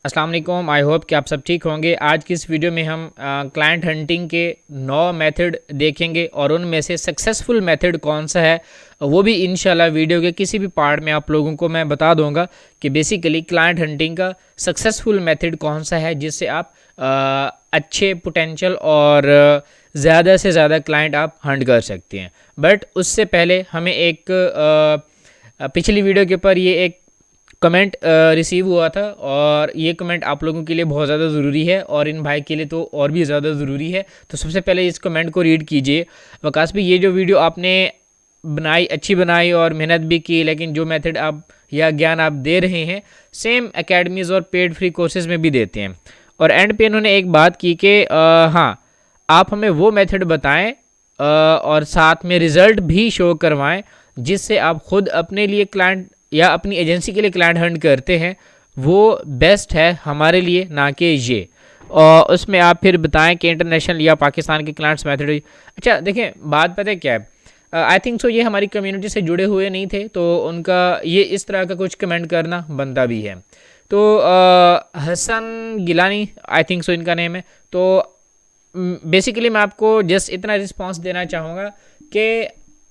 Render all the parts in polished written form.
अस्सलाम वालेकुम। I hope कि आप सब ठीक होंगे। आज की इस वीडियो में हम क्लाइंट हंटिंग के 9 मेथड देखेंगे और उनमें से सक्सेसफुल मेथड कौन सा है वो भी इंशाल्लाह वीडियो के किसी भी पार्ट में आप लोगों को मैं बता दूंगा कि बेसिकली क्लाइंट हंटिंग का सक्सेसफुल मेथड कौन सा है जिससे आप अच्छे पोटेंशियल और ज़्यादा से ज़्यादा क्लाइंट आप हंट कर सकते हैं। बट उससे पहले हमें एक पिछली वीडियो के ऊपर ये एक कमेंट रिसीव हुआ था और ये कमेंट आप लोगों के लिए बहुत ज़्यादा ज़रूरी है और इन भाई के लिए तो और भी ज़्यादा ज़रूरी है। तो सबसे पहले इस कमेंट को रीड कीजिए। वकास भी ये जो वीडियो आपने बनाई अच्छी बनाई और मेहनत भी की, लेकिन जो मेथड आप या ज्ञान आप दे रहे हैं सेम एकेडमीज़ और पेड फ्री कोर्सेज़ में भी देते हैं। और एंड पे इन्होंने एक बात की कि हाँ, आप हमें वो मेथड बताएं और साथ में रिज़ल्ट भी शो करवाएं जिससे आप खुद अपने लिए क्लाइंट या अपनी एजेंसी के लिए क्लाइंट हंट करते हैं, वो बेस्ट है हमारे लिए, ना कि ये। और उसमें आप फिर बताएं कि इंटरनेशनल या पाकिस्तान के क्लाइंट्स मेथड। अच्छा देखें, बात पता है क्या है, आई थिंक सो ये हमारी कम्युनिटी से जुड़े हुए नहीं थे तो उनका ये इस तरह का कुछ कमेंट करना बनता भी है। तो Hasan Gilani I think so इनका नेम है। तो बेसिकली मैं आपको जस्ट इतना रिस्पांस देना चाहूँगा कि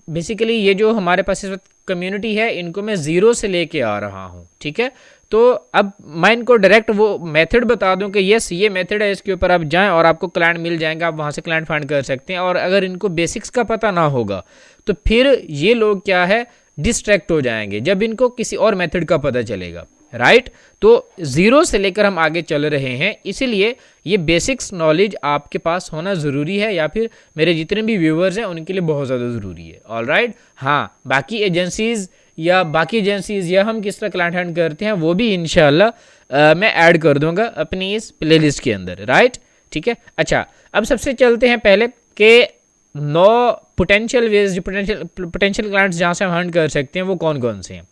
बेसिकली ये जो हमारे पास इस वक्त कम्युनिटी है इनको मैं ज़ीरो से लेके आ रहा हूँ, ठीक है। तो अब मैं इनको डायरेक्ट वो मेथड बता दूं कि यस ये मेथड है, इसके ऊपर आप जाएं और आपको क्लाइंट मिल जाएंगे, आप वहाँ से क्लाइंट फाइंड कर सकते हैं। और अगर इनको बेसिक्स का पता ना होगा तो फिर ये लोग क्या है डिस्ट्रैक्ट हो जाएंगे जब इनको किसी और मेथड का पता चलेगा, राइट। तो ज़ीरो से लेकर हम आगे चल रहे हैं, इसीलिए ये बेसिक्स नॉलेज आपके पास होना ज़रूरी है, या फिर मेरे जितने भी व्यूवर्स हैं उनके लिए बहुत ज़्यादा ज़रूरी है। ऑल राइट, हाँ, बाकी एजेंसीज़ या हम किस तरह क्लाइंट हैंड करते हैं वो भी इंशाल्लाह मैं ऐड कर दूंगा अपनी इस प्लेलिस्ट के अंदर, राइट, ठीक है। अच्छा, अब सबसे चलते हैं पहले कि 9 पोटेंशियल वेज, पोटेंशियल क्लाइंट्स जहाँ से हम हंट कर सकते हैं वो कौन कौन से हैं,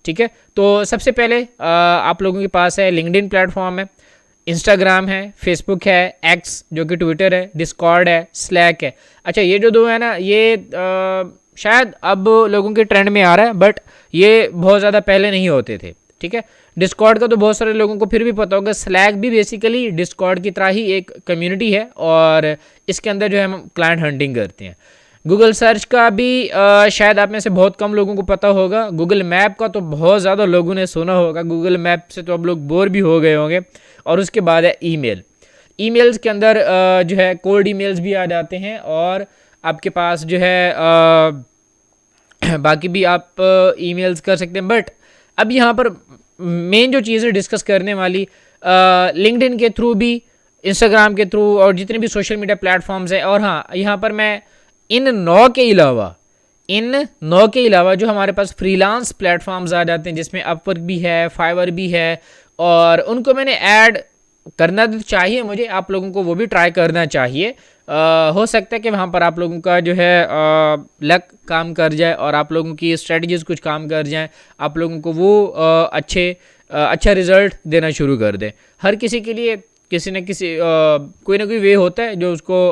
ठीक है। तो सबसे पहले आप लोगों के पास है लिंक्डइन प्लेटफॉर्म है, इंस्टाग्राम है, फेसबुक है, एक्स जो कि ट्विटर है, डिस्कॉर्ड है, स्लैक है। अच्छा, ये जो दो है ना, ये शायद अब लोगों के ट्रेंड में आ रहा है, बट ये बहुत ज़्यादा पहले नहीं होते थे, ठीक है। डिस्कॉर्ड का तो बहुत सारे लोगों को फिर भी पता होगा। स्लैक भी बेसिकली डिस्कॉर्ड की तरह ही एक कम्युनिटी है और इसके अंदर जो है हम क्लाइंट हंटिंग करते हैं। गूगल सर्च का भी शायद आप में से बहुत कम लोगों को पता होगा। गूगल मैप का तो बहुत ज़्यादा लोगों ने सुना होगा। गूगल मैप से तो अब लोग बोर भी हो गए होंगे। और उसके बाद है ईमेल। ईमेल्स के अंदर जो है कोल्ड ईमेल्स भी आ जाते हैं और आपके पास जो है बाकी भी आप ईमेल्स कर सकते हैं। बट अब यहाँ पर मेन जो चीज़ें डिस्कस करने वाली लिंक्डइन के थ्रू भी, इंस्टाग्राम के थ्रू और जितने भी सोशल मीडिया प्लेटफॉर्म्स हैं। और हाँ, यहाँ पर मैं इन 9 के अलावा जो हमारे पास फ्रीलांस प्लेटफॉर्म्स आ जाते हैं जिसमें अपवर्क भी है, फाइवर भी है, और उनको मैंने ऐड करना तो चाहिए मुझे, आप लोगों को वो भी ट्राई करना चाहिए। हो सकता है कि वहाँ पर आप लोगों का जो है लक काम कर जाए और आप लोगों की स्ट्रेटजीज कुछ काम कर जाएं, आप लोगों को वो अच्छा रिजल्ट देना शुरू कर दें। हर किसी के लिए किसी न किसी कोई ना कोई वे होता है जो उसको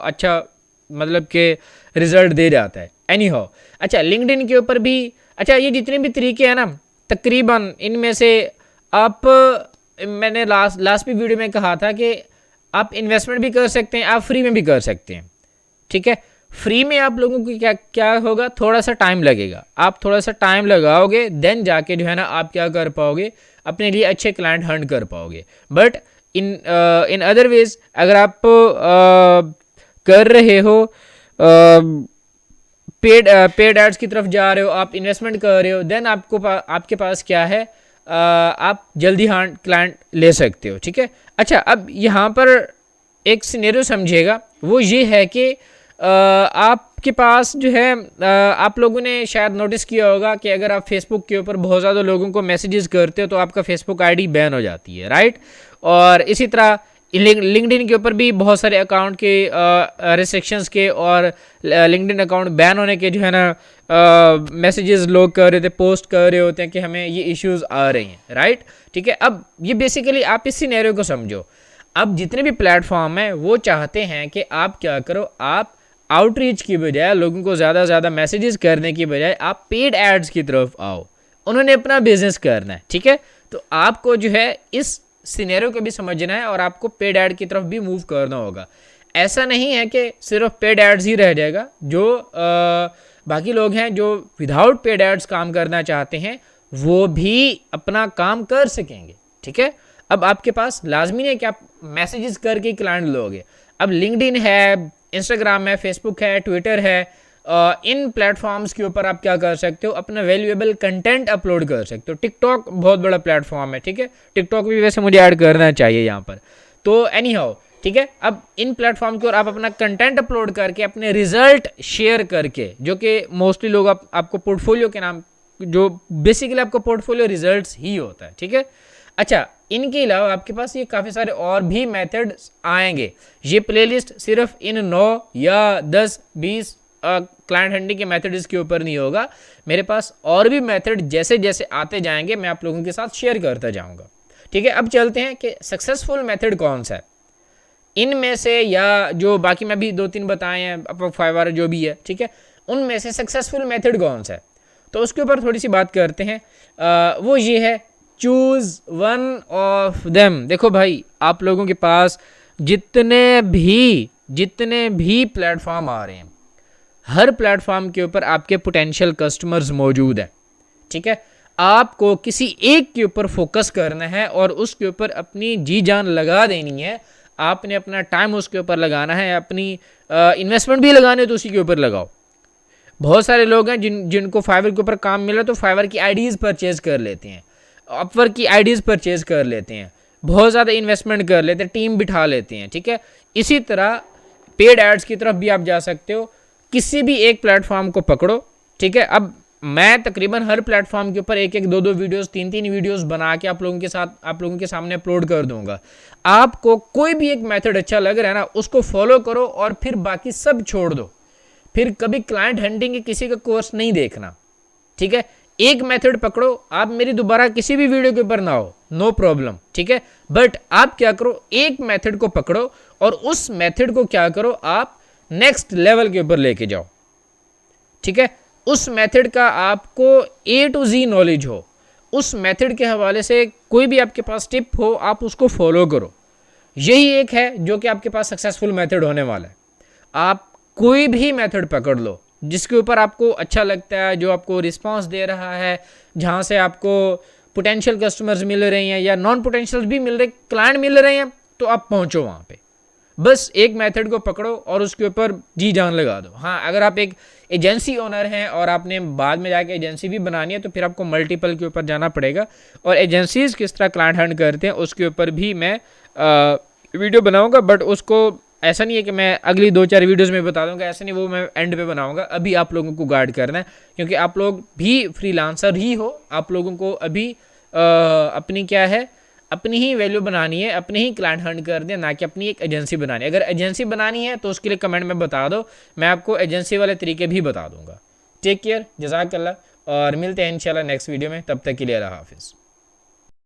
अच्छा मतलब के रिजल्ट दे जाता है। एनी हाउ, अच्छा, लिंक्डइन के ऊपर भी, अच्छा, ये जितने भी तरीके हैं ना, तकरीबन इनमें से आप, मैंने लास्ट भी वीडियो में कहा था कि आप इन्वेस्टमेंट भी कर सकते हैं, आप फ्री में भी कर सकते हैं, ठीक है। फ्री में आप लोगों को क्या होगा, थोड़ा सा टाइम लगेगा, आप थोड़ा सा टाइम लगाओगे, देन जाके जो है ना आप क्या कर पाओगे, अपने लिए अच्छे क्लाइंट हंट कर पाओगे। बट इन अदर वेज अगर आप कर रहे हो, पेड एड्स की तरफ जा रहे हो, आप इन्वेस्टमेंट कर रहे हो, देन आपके पास क्या है, आप जल्दी हार्ड क्लाइंट ले सकते हो, ठीक है। अच्छा, अब यहाँ पर एक सिनेरियो समझिएगा, वो ये है कि आपके पास जो है, आप लोगों ने शायद नोटिस किया होगा कि अगर आप फेसबुक के ऊपर बहुत ज़्यादा लोगों को मैसेजेस करते हो तो आपका फेसबुक आईडी बैन हो जाती है, राइट। और इसी तरह लिंक्डइन के ऊपर भी बहुत सारे अकाउंट के रिस्ट्रिक्शंस के और लिंक्डइन अकाउंट बैन होने के जो है ना मैसेजेस लोग कर रहे थे, पोस्ट कर रहे होते हैं कि हमें ये इश्यूज आ रही हैं, राइट, ठीक है। अब ये बेसिकली आप इस सिनेरियो को समझो। अब जितने भी प्लेटफॉर्म हैं वो चाहते हैं कि आप क्या करो, आप आउटरीच की बजाय, लोगों को ज़्यादा से ज़्यादा मैसेजेस करने की बजाय आप पेड एड्स की तरफ आओ। उन्होंने अपना बिजनेस करना है, ठीक है। तो आपको जो है इस सिनेरियो को भी समझना है और आपको पेड ऐड की तरफ भी मूव करना होगा। ऐसा नहीं है कि सिर्फ पेड एड्स ही रह जाएगा, जो बाकी लोग हैं जो विदाउट पेड एड्स काम करना चाहते हैं वो भी अपना काम कर सकेंगे, ठीक है। अब आपके पास लाजमी है कि आप मैसेजेस करके क्लाइंट लोगे। अब लिंक्डइन है, इंस्टाग्राम है, फेसबुक है, ट्विटर है, इन प्लेटफॉर्म्स के ऊपर आप क्या कर सकते हो, अपना वैल्यूएबल कंटेंट अपलोड कर सकते हो। टिकटॉक बहुत बड़ा प्लेटफॉर्म है, ठीक है, टिकटॉक भी वैसे मुझे ऐड करना चाहिए यहाँ पर, तो एनी हाउ, ठीक है। अब इन प्लेटफॉर्म के ऊपर आप अपना कंटेंट अपलोड करके अपने रिजल्ट शेयर करके, जो कि मोस्टली लोग आपको पोर्टफोलियो के नाम, जो बेसिकली आपको पोर्टफोलियो रिजल्ट्स ही होता है, ठीक है। अच्छा, इनके अलावा आपके पास ये काफ़ी सारे और भी मेथड्स आएंगे। ये प्लेलिस्ट सिर्फ इन 9 या 10-20 क्लाइंट हंटिंग के मेथड्स के ऊपर नहीं होगा। मेरे पास और भी मेथड जैसे जैसे आते जाएंगे मैं आप लोगों के साथ शेयर करता जाऊंगा, ठीक है। अब चलते हैं कि सक्सेसफुल मेथड कौन सा है इनमें से, या जो बाकी मैं भी 2-3 बताए हैं, अपवर्क, फाइवर जो भी है, ठीक है, उनमें से सक्सेसफुल मेथड कौन सा है, तो उसके ऊपर थोड़ी सी बात करते हैं। वो ये है, चूज़ वन ऑफ देम। देखो भाई, आप लोगों के पास जितने भी प्लेटफॉर्म आ रहे हैं, हर प्लेटफॉर्म के ऊपर आपके पोटेंशियल कस्टमर्स मौजूद हैं, ठीक है। आपको किसी एक के ऊपर फोकस करना है और उसके ऊपर अपनी जी जान लगा देनी है। आपने अपना टाइम उसके ऊपर लगाना है, अपनी इन्वेस्टमेंट भी लगानी है तो उसी के ऊपर लगाओ। बहुत सारे लोग हैं जिनको फाइवर के ऊपर काम मिला तो फाइवर की आईडीज़ परचेज कर लेते हैं, अपवर्क की आईडीज़ परचेज कर लेते हैं, बहुत ज़्यादा इन्वेस्टमेंट कर लेते हैं, टीम बिठा लेते हैं, ठीक है। इसी तरह पेड एड्स की तरफ भी आप जा सकते हो। किसी भी एक प्लेटफॉर्म को पकड़ो, ठीक है। अब मैं तकरीबन हर प्लेटफॉर्म के ऊपर 1-1, 2-2 वीडियोस, 3-3 वीडियोस बना के आप लोगों के सामने अपलोड कर दूंगा। आपको कोई भी एक मेथड अच्छा लग रहा है ना, उसको फॉलो करो और फिर बाकी सब छोड़ दो। फिर कभी क्लाइंट हंटिंग के किसी का कोर्स नहीं देखना, ठीक है। एक मेथड पकड़ो, आप मेरी दोबारा किसी भी वीडियो के ऊपर ना हो, नो प्रॉब्लम, ठीक है। बट आप क्या करो, एक मेथड को पकड़ो और उस मेथड को क्या करो, आप नेक्स्ट लेवल के ऊपर लेके जाओ, ठीक है। उस मेथड का आपको A to Z नॉलेज हो, उस मेथड के हवाले से कोई भी आपके पास टिप हो, आप उसको फॉलो करो। यही एक है जो कि आपके पास सक्सेसफुल मेथड होने वाला है। आप कोई भी मेथड पकड़ लो जिसके ऊपर आपको अच्छा लगता है, जो आपको रिस्पांस दे रहा है, जहाँ से आपको पोटेंशियल कस्टमर्स मिल रहे हैं या नॉन पोटेंशियल भी मिल रहे, क्लाइंट मिल रहे हैं, तो आप पहुँचो वहाँ पे। बस एक मेथड को पकड़ो और उसके ऊपर जी जान लगा दो। हाँ, अगर आप एक एजेंसी ओनर हैं और आपने बाद में जाके एजेंसी भी बनानी है तो फिर आपको मल्टीपल के ऊपर जाना पड़ेगा, और एजेंसीज़ किस तरह क्लाइंट हंट करते हैं उसके ऊपर भी मैं वीडियो बनाऊंगा। बट उसको ऐसा नहीं है कि मैं अगली 2-4 वीडियोस में बता दूंगा, ऐसा नहीं, वो मैं एंड पे बनाऊंगा। अभी आप लोगों को गाइड करना है क्योंकि आप लोग भी फ्रीलांसर ही हो, आप लोगों को अभी अपनी क्या है, अपनी ही वैल्यू बनानी है, अपने ही क्लाइंट हंट कर दें, ना कि अपनी एक एजेंसी बनानी है। अगर एजेंसी बनानी है तो उसके लिए कमेंट में बता दो, मैं आपको एजेंसी वाले तरीके भी बता दूंगा। टेक केयर, जज़ाकल्लाह, और मिलते हैं इंशाल्लाह नेक्स्ट वीडियो में। तब तक के लिए अल्लाह हाफिज़।